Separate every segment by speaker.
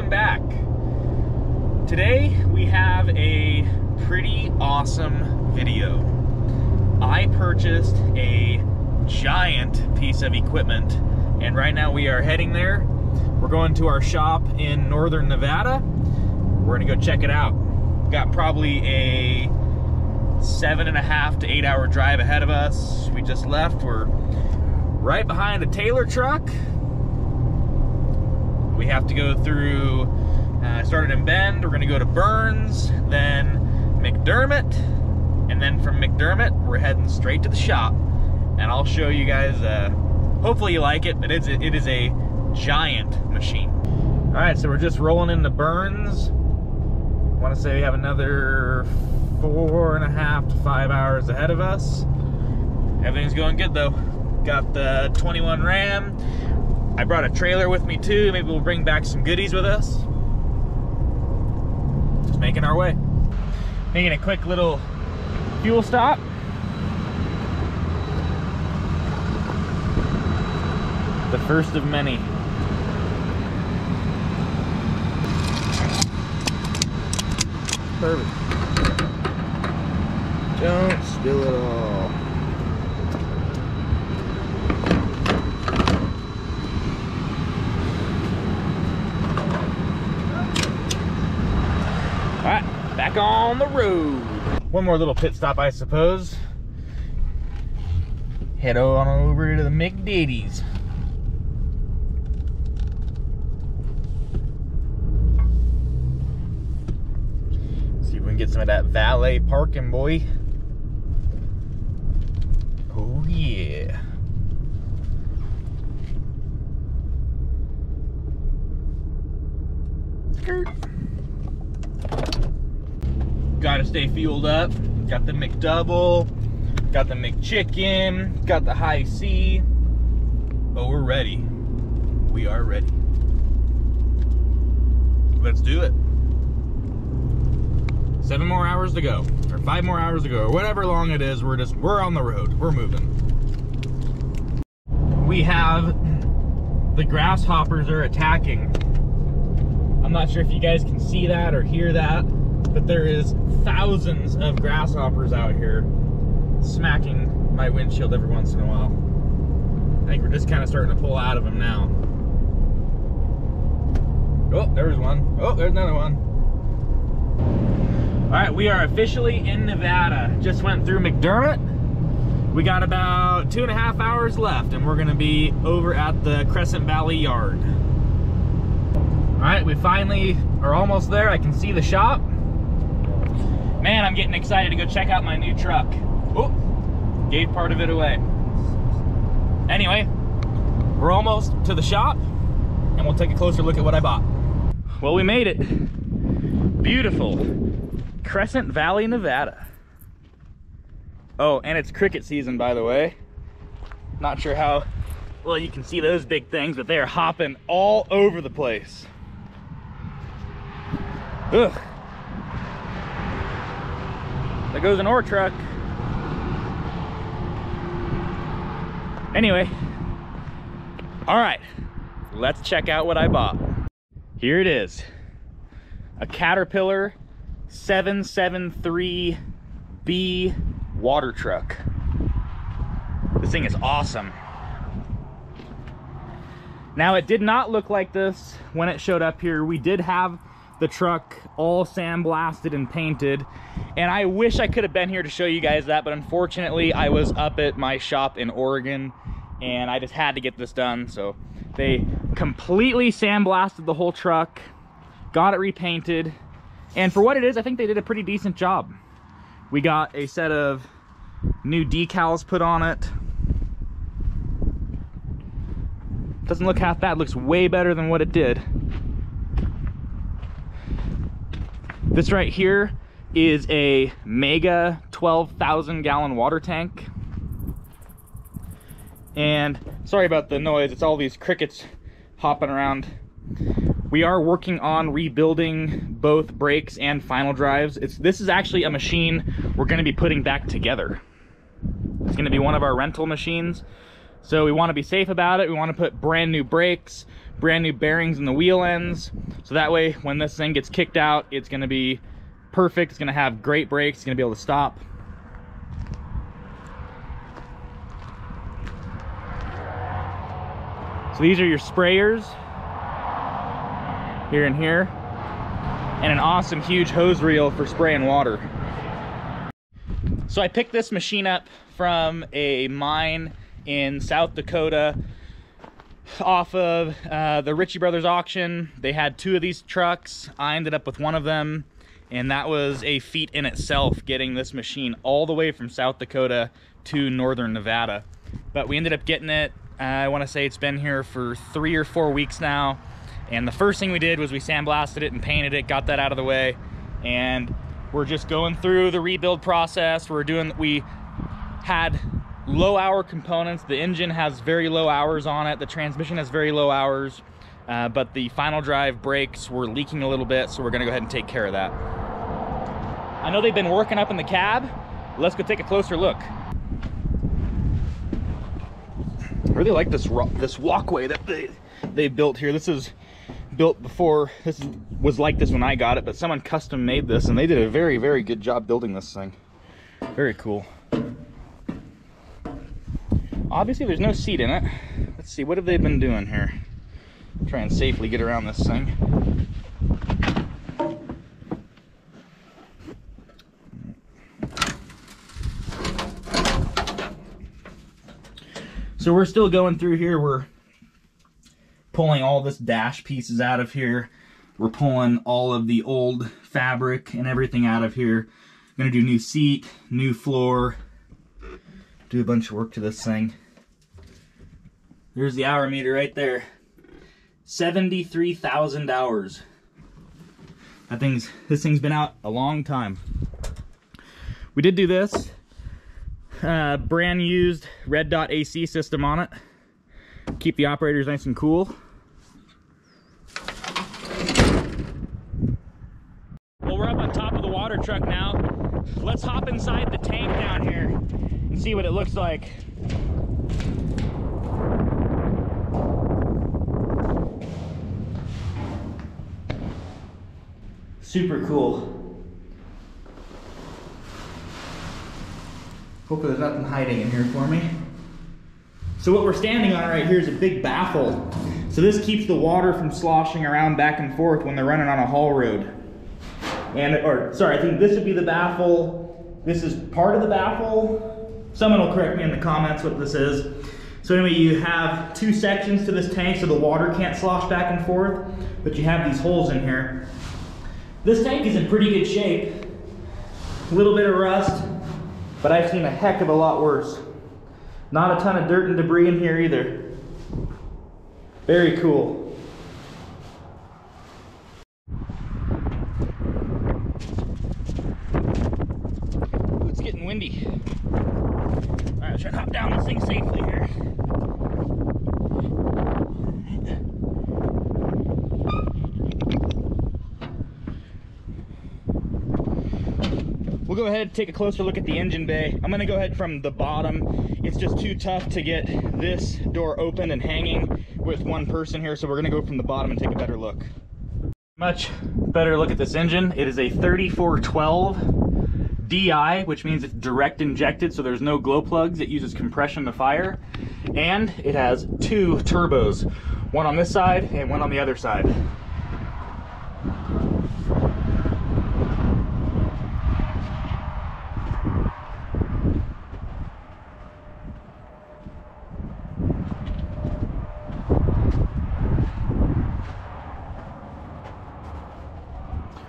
Speaker 1: welcome back. Today we have a pretty awesome video. I purchased a giant piece of equipment and right now we are heading there. We're going to our shop in northern Nevada. We're gonna go check it out. We've got probably a 7.5 to 8 hour drive ahead of us. We just left. We're right behind a Taylor truck. We have to go through, started in Bend, we're gonna go to Burns, then McDermott, and then from McDermott, we're heading straight to the shop. And I'll show you guys, hopefully you like it, but it is a giant machine. All right, so we're just rolling into Burns. I wanna say we have another 4.5 to 5 hours ahead of us. Everything's going good though. Got the 21 Ram. I brought a trailer with me too. Maybe we'll bring back some goodies with us. Just making our way. Making a quick little fuel stop. The first of many. Perfect. Don't spill it all. All right, back on the road. One more little pit stop, I suppose. Head on over to the McDaddy's. See if we can get some of that valet parking, boy. Oh yeah. Skirt. Gotta stay fueled up. Got the McDouble, got the McChicken, got the high C. Oh, we're ready. We are ready. Let's do it. 7 more hours to go, or 5 more hours to go, or whatever long it is. We're on the road. We're moving. We have the grasshoppers are attacking. I'm not sure if you guys can see that or hear that, but there is thousands of grasshoppers out here smacking my windshield every once in a while. I think we're just kind of starting to pull out of them now. Oh, there's one. Oh, there's another one. All right, we are officially in Nevada. Just went through McDermott. We got about 2.5 hours left and we're gonna be over at the Crescent Valley yard. All right, we finally are almost there. I can see the shop. Man, I'm getting excited to go check out my new truck. Oh, gave part of it away. Anyway, we're almost to the shop and we'll take a closer look at what I bought. Well, we made it. Beautiful. Crescent Valley, Nevada. Oh, and it's cricket season, by the way. Not sure how well you can see those big things, but they are hopping all over the place. Ugh. There goes an ore truck. Anyway, all right, let's check out what I bought. Here it is, a Caterpillar 773B water truck. This thing is awesome. Now, it did not look like this when it showed up here. We did have the truck all sandblasted and painted, and I wish I could have been here to show you guys that, but unfortunately I was up at my shop in Oregon and I just had to get this done. So they completely sandblasted the whole truck, got it repainted, and for what it is, I think they did a pretty decent job. We got a set of new decals put on it. Doesn't look half bad, looks way better than what it did. This right here is a mega 12,000 gallon water tank. And sorry about the noise, it's all these crickets hopping around. We are working on rebuilding both brakes and final drives. This is actually a machine we're gonna be putting back together. It's gonna be one of our rental machines. So we want to be safe about it. We want to put brand new brakes, brand new bearings in the wheel ends. So that way, when this thing gets kicked out, it's going to be perfect. It's going to have great brakes. It's going to be able to stop. So these are your sprayers, here and here, and an awesome huge hose reel for spraying water. So I picked this machine up from a mine in South Dakota off of the Ritchie Brothers auction. They had 2 of these trucks. I ended up with one of them, and that was a feat in itself, getting this machine all the way from South Dakota to northern Nevada. But we ended up getting it. I want to say it's been here for 3 or 4 weeks now, and the first thing we did was we sandblasted it and painted it, got that out of the way, and we're just going through the rebuild process. We had low hour components. The engine has very low hours on it, the transmission has very low hours, but the final drive brakes were leaking a little bit, so we're gonna go ahead and take care of that. I know they've been working up in the cab. Let's go take a closer look. I really like this walkway that they built here. This is built before, this was like this when I got it, but someone custom made this, and they did a very, very good job building this thing. Very cool. Obviously there's no seat in it. Let's see, what have they been doing here? Try and safely get around this thing. So we're still going through here. We're pulling all this dash pieces out of here. We're pulling all of the old fabric and everything out of here. I'm gonna do new seat, new floor, do a bunch of work to this thing. There's the hour meter right there. 73,000 hours. This thing's been out a long time. We did do this. Brand used red dot AC system on it. Keep the operators nice and cool. Well, we're up on top of the water truck now. Let's hop inside the tank down here and see what it looks like. Super cool. Hopefully there's nothing hiding in here for me. So what we're standing on right here is a big baffle. So this keeps the water from sloshing around back and forth when they're running on a haul road. I think this would be the baffle. This is part of the baffle. Someone will correct me in the comments what this is. So anyway, you have 2 sections to this tank so the water can't slosh back and forth, but you have these holes in here. This tank is in pretty good shape. A little bit of rust, but I've seen a heck of a lot worse. Not a ton of dirt and debris in here either. Very cool. Ooh, it's getting windy. All right, let's try to hop down this thing safely here. We'll go ahead and take a closer look at the engine bay. I'm gonna go ahead from the bottom. It's just too tough to get this door open and hanging with one person here, so we're gonna go from the bottom and take a better look. Much better look at this engine. It is a 3412 DI, which means it's direct injected, so there's no glow plugs. It uses compression to fire. And it has 2 turbos, one on this side and one on the other side.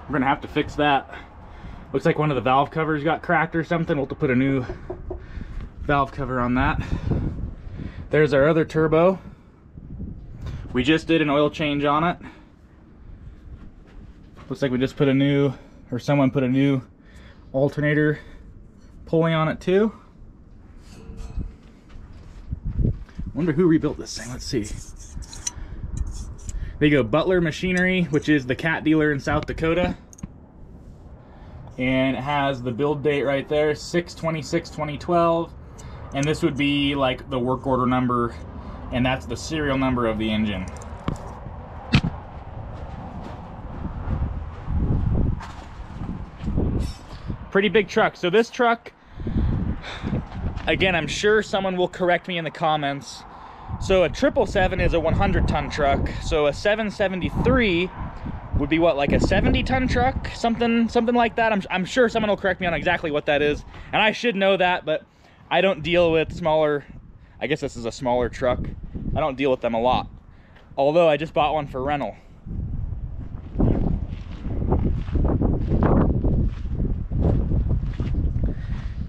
Speaker 1: We're gonna have to fix that. Looks like one of the valve covers got cracked or something. We'll have to put a new valve cover on that. There's our other turbo. We just did an oil change on it. Looks like we just put a new, or someone put a new alternator pulley on it too. Wonder who rebuilt this thing. Let's see. They go Butler Machinery, which is the cat dealer in South Dakota. And it has the build date right there, 6/26/2012. And this would be like the work order number, and that's the serial number of the engine. Pretty big truck. So this truck, again, I'm sure someone will correct me in the comments. So a 777 is a 100-ton truck. So a 773 would be what, like a 70-ton truck? Something like that. I'm sure someone will correct me on exactly what that is. And I should know that, but I don't deal with smaller, I guess this is a smaller truck. I don't deal with them a lot. Although I just bought one for rental.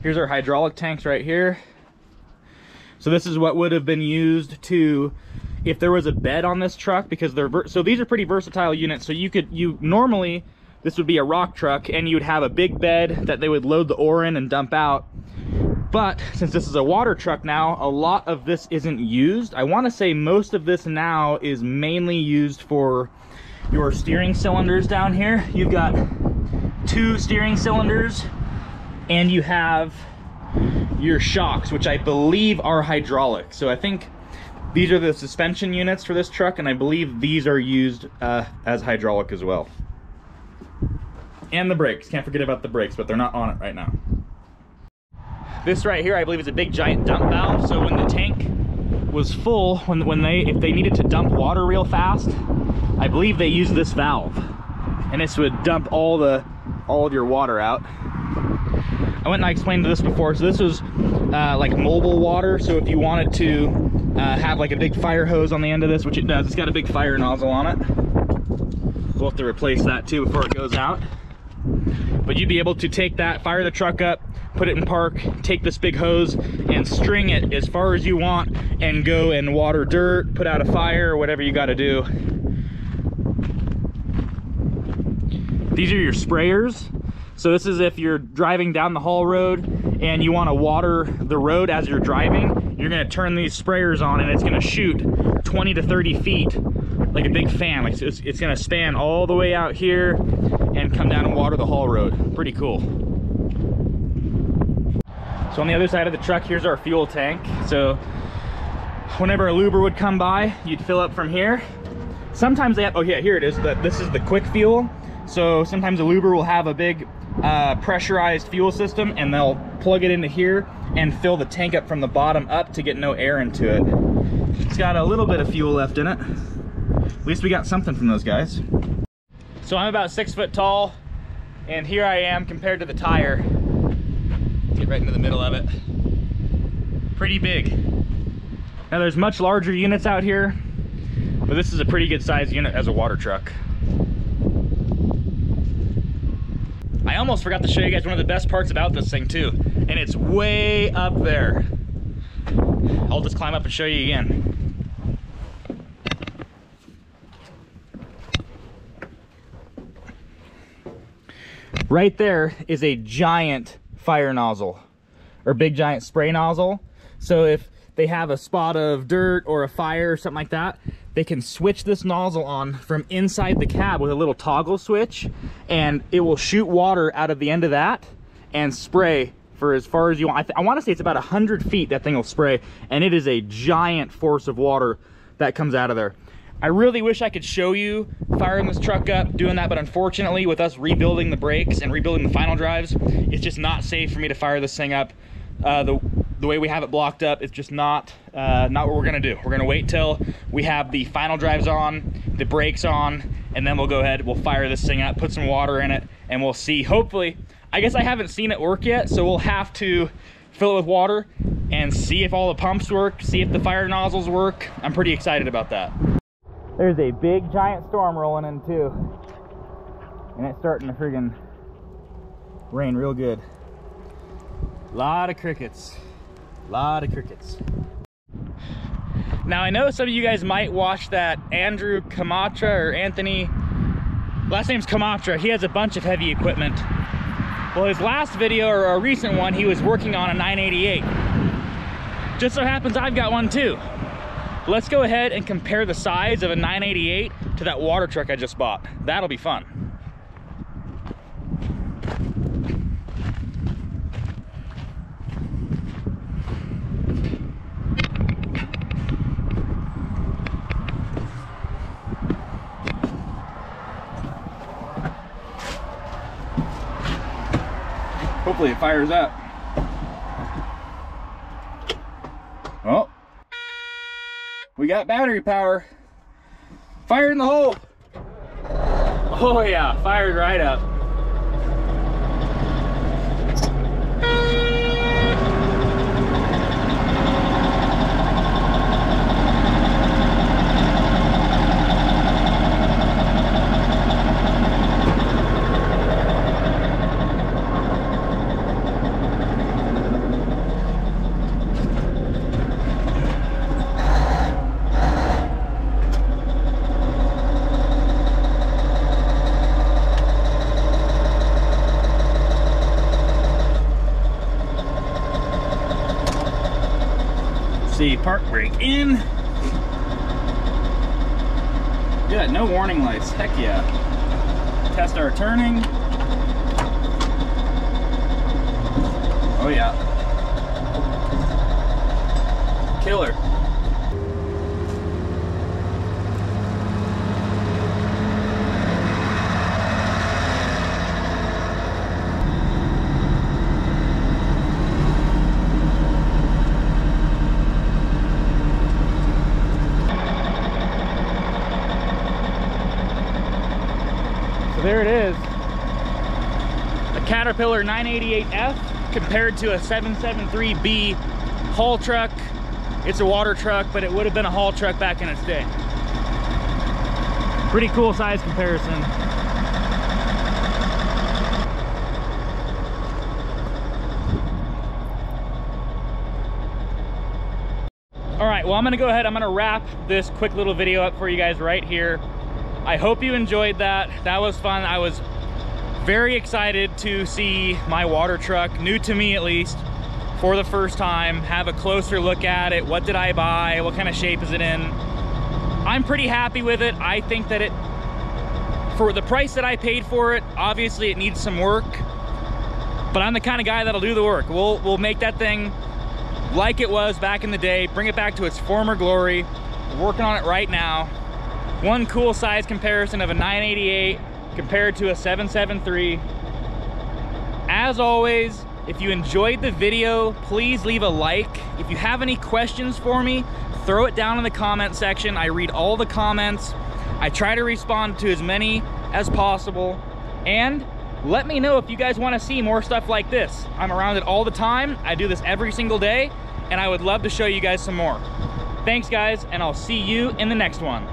Speaker 1: Here's our hydraulic tanks right here. So this is what would have been used to, if there was a bed on this truck, because so these are pretty versatile units. So normally, this would be a rock truck and you'd have a big bed that they would load the ore in and dump out. But since this is a water truck now, a lot of this isn't used. I want to say most of this now is mainly used for your steering cylinders down here. You've got 2 steering cylinders, and you have your shocks, which I believe are hydraulic. So I think these are the suspension units for this truck, and I believe these are used as hydraulic as well. And the brakes, can't forget about the brakes, but they're not on it right now. This right here, I believe, is a big giant dump valve. So when the tank was full, if they needed to dump water real fast, I believe they used this valve, and this would dump all of your water out. I went and I explained this before. So this was like mobile water. So if you wanted to have like a big fire hose on the end of this, which it does, it's got a big fire nozzle on it. We'll have to replace that too before it goes out. But you'd be able to take that, fire the truck up, put it in park, take this big hose and string it as far as you want and go and water dirt, put out a fire, or whatever you got to do. These are your sprayers. So this is if you're driving down the haul road and you want to water the road as you're driving, you're going to turn these sprayers on and it's going to shoot 20 to 30 feet like a big fan. Like it's going to span all the way out here and come down and water the haul road. Pretty cool. So on the other side of the truck, here's our fuel tank. So whenever a luber would come by, you'd fill up from here. Sometimes they have, oh yeah, here it is. This is the quick fuel. So sometimes a luber will have a big pressurized fuel system, and they'll plug it into here and fill the tank up from the bottom up to get no air into it. It's got a little bit of fuel left in it. At least we got something from those guys. So I'm about 6 foot tall, and here I am compared to the tire. Get right into the middle of it. Pretty big. Now there's much larger units out here, but this is a pretty good size unit as a water truck. I almost forgot to show you guys one of the best parts about this thing too, and it's way up there. I'll just climb up and show you again. Right there is a giant fire nozzle, or big giant spray nozzle. So if they have a spot of dirt or a fire or something like that, they can switch this nozzle on from inside the cab with a little toggle switch, and it will shoot water out of the end of that and spray for as far as you want. I want to say it's about 100 feet that thing will spray, and it is a giant force of water that comes out of there. I really wish I could show you firing this truck up, doing that, but unfortunately with us rebuilding the brakes and rebuilding the final drives, it's just not safe for me to fire this thing up. The way we have it blocked up, it's just not what we're gonna do. We're gonna wait till we have the final drives on, the brakes on, and then we'll go ahead, we'll fire this thing up, put some water in it, and we'll see. Hopefully, I guess I haven't seen it work yet, so we'll have to fill it with water and see if all the pumps work, see if the fire nozzles work. I'm pretty excited about that. There's a big giant storm rolling in too, and it's starting to friggin' rain real good. Lot of crickets. Lot of crickets. Now I know some of you guys might watch that Andrew Kamatra, or Anthony, last name's Kamatra. He has a bunch of heavy equipment. Well, his last video, or a recent one, he was working on a 988. Just so happens I've got one too. Let's go ahead and compare the size of a 988 to that water truck I just bought. That'll be fun.
Speaker 2: Hopefully it fires up. Oh, we got battery power. Fire in the hole. Oh yeah, fired right up. See, park brake in. Yeah, no warning lights. Heck yeah. Test our turning. Oh yeah. Killer. There it is, a Caterpillar 988F compared to a 773B haul truck. It's a water truck, but it would have been a haul truck back in its day. Pretty cool size comparison. All right, well, I'm gonna go ahead, I'm gonna wrap this quick little video up for you guys right here. I hope you enjoyed that. That was fun. I was very excited to see my water truck, new to me at least, for the first time, have a closer look at it. What did I buy? What kind of shape is it in? I'm pretty happy with it. I think that for the price that I paid for it, obviously it needs some work, but I'm the kind of guy that'll do the work. We'll make that thing like it was back in the day, bring it back to its former glory. We're working on it right now. One cool size comparison of a 988 compared to a 773. As always, if you enjoyed the video, please leave a like. If you have any questions for me, throw it down in the comment section. I read all the comments. I try to respond to as many as possible. And let me know if you guys want to see more stuff like this. I'm around it all the time. I do this every single day, and I would love to show you guys some more. Thanks guys, and I'll see you in the next one.